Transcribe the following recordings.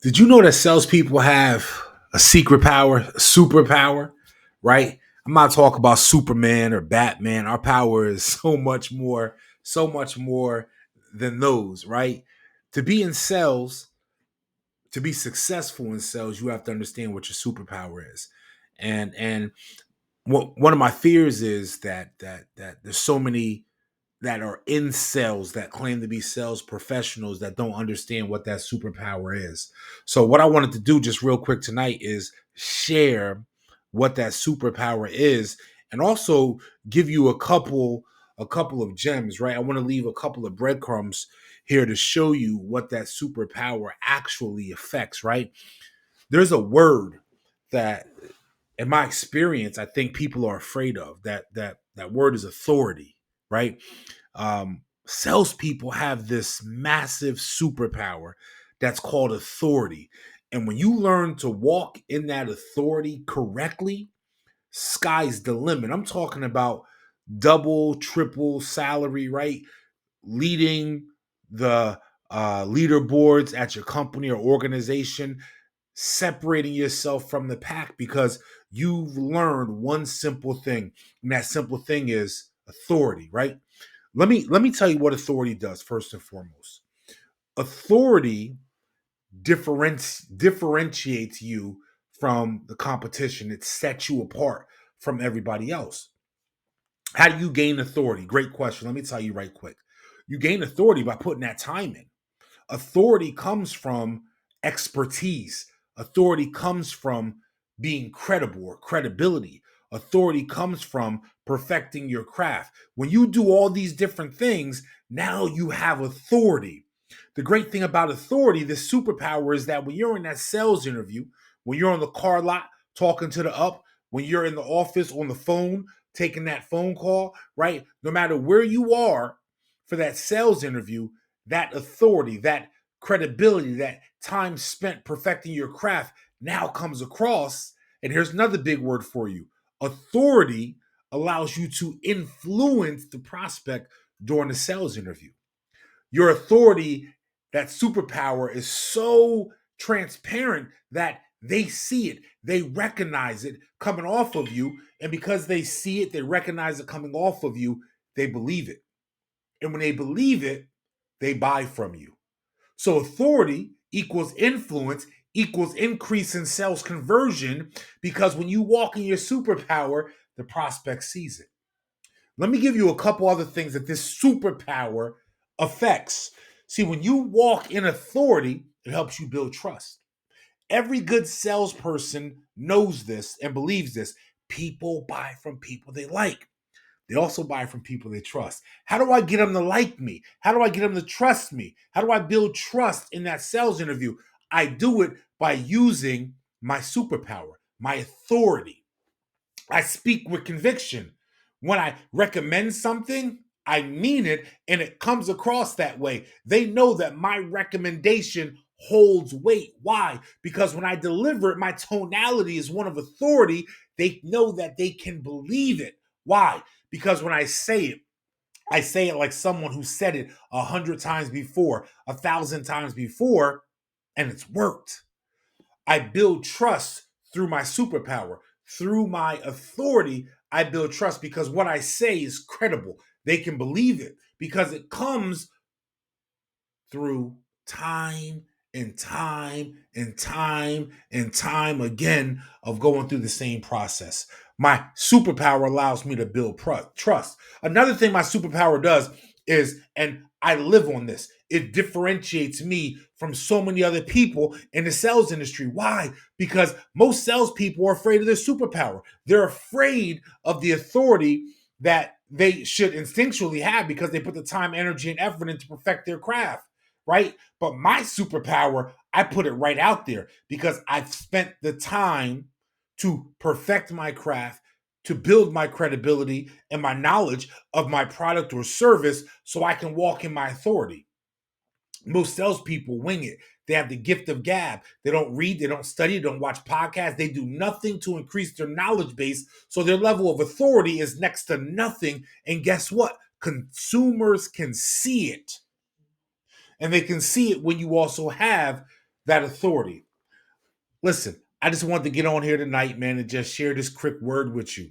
Did you know that salespeople have a secret power, a superpower, right? I'm not talking about Superman or Batman. Our power is so much more than those, right? To be in sales, to be successful in sales, you have to understand what your superpower is. And one of my fears is that there's so many that are in sales that claim to be sales professionals that don't understand what that superpower is. So what I wanted to do just real quick tonight is share what that superpower is and also give you a couple of gems, right? I want to leave a couple of breadcrumbs here to show you what that superpower actually affects, right? There's a word that in my experience I think people are afraid of. That word is authority, right? Salespeople have this massive superpower that's called authority. And when you learn to walk in that authority correctly, sky's the limit. I'm talking about double, triple salary, right? Leading the leaderboards at your company or organization, separating yourself from the pack because you've learned one simple thing. And that simple thing is authority, right? Let me tell you what authority does first and foremost. Authority differentiates you from the competition. It sets you apart from everybody else. How do you gain authority? Great question. Let me tell you right quick. You gain authority by putting that time in. Authority comes from expertise. Authority comes from being credible or credibility. Authority comes from perfecting your craft. When you do all these different things, now you have authority. The great thing about authority, this superpower, is that when you're in that sales interview, when you're on the car lot talking to the up, when you're in the office on the phone taking that phone call, right? No matter where you are for that sales interview, that authority, that credibility, that time spent perfecting your craft now comes across. And here's another big word for you: authority allows you to influence the prospect during the sales interview. Your authority, that superpower, is so transparent that they see it, they recognize it coming off of you. And because they see it, they recognize it coming off of you, they believe it. And when they believe it, they buy from you. So authority equals influence equals increase in sales conversion, because when you walk in your superpower, the prospect sees it. Let me give you a couple other things that this superpower affects. See, when you walk in authority, it helps you build trust. Every good salesperson knows this and believes this. People buy from people they like. They also buy from people they trust. How do I get them to like me? How do I get them to trust me? How do I build trust in that sales interview? I do it by using my superpower, my authority. I speak with conviction. When I recommend something, I mean it, and it comes across that way. They know that my recommendation holds weight. Why? Because when I deliver it, my tonality is one of authority. They know that they can believe it. Why? Because when I say it like someone who said it 100 times before, 1,000 times before, and it's worked. I build trust through my superpower, through my authority. I build trust because what I say is credible. They can believe it because it comes through time and time and time and time again of going through the same process. My superpower allows me to build trust. Another thing my superpower does is, and I live on this, it differentiates me from so many other people in the sales industry. Why? Because most salespeople are afraid of their superpower. They're afraid of the authority that they should instinctually have because they put the time, energy, and effort in to perfect their craft, right? But my superpower, I put it right out there because I've spent the time to perfect my craft, to build my credibility and my knowledge of my product or service so I can walk in my authority. Most salespeople wing it. They have the gift of gab. They don't read, they don't study, they don't watch podcasts. They do nothing to increase their knowledge base. So their level of authority is next to nothing. And guess what? Consumers can see it. And they can see it when you also have that authority. Listen, I just wanted to get on here tonight, man, and just share this quick word with you.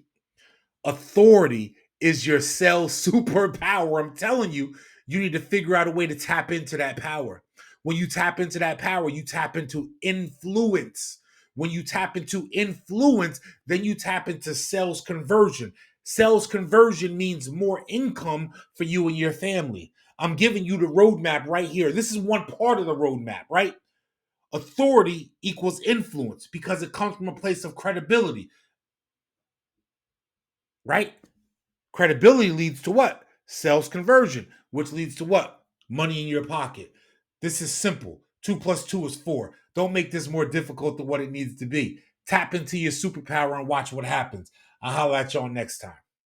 Authority is your sales superpower. I'm telling you, you need to figure out a way to tap into that power. When you tap into that power, you tap into influence. When you tap into influence, then you tap into sales conversion. Sales conversion means more income for you and your family. I'm giving you the roadmap right here. This is one part of the roadmap, right? Authority equals influence because it comes from a place of credibility, right? Credibility leads to what? Sales conversion, which leads to what? Money in your pocket. This is simple. 2 plus 2 is 4. Don't make this more difficult than what it needs to be. Tap into your superpower and watch what happens. I'll holler at y'all next time.